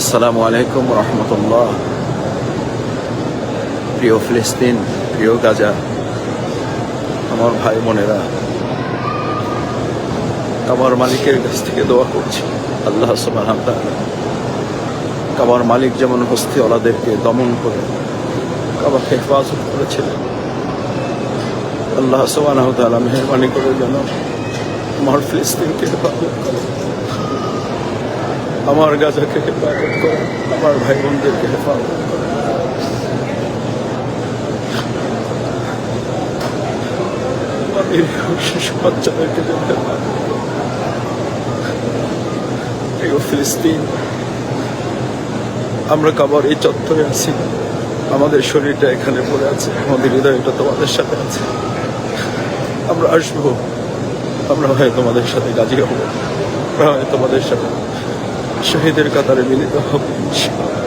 আসসালামু আলাইকুম রহমতুল্লাহ। প্রিয় ফিলিস্তিন, প্রিয় গাজা, আমার ভাই বোনেরা, কাবার মালিকের কাছ থেকে দোয়া করছি আল্লাহ সুবহানাহু ওয়া তাআলা কাবার মালিক যেমন হস্তিওয়ালাদেরকে দমন করে কাবাকে হেফাজত করেছিলেন, আল্লাহ সুবহানাহু ওয়া তাআলা মেহেরবানি করে যেন আমার ফিলিস্তিনকে হেফাজত করে, আমার গাজাকে হেফাজত করে, আমার ভাই বোনদেরকে হেফাজত করে। শিশু বাচ্চাদেরকে যেন হেফাজত করে। প্রিয় ফিলিস্তিন, আমরা কাবার এই চত্বরে আছি, আমাদের শরীরটা এখানে পড়ে আছে, আমাদের হৃদয়টা তোমাদের সাথে আছে। আমরা আসবো, আমরা হয় তোমাদের সাথে গাজী হবো, আমরা হয় তোমাদের সাথে শহীদের কাতারে মিলিত হবো ইনশাআল্লাহ।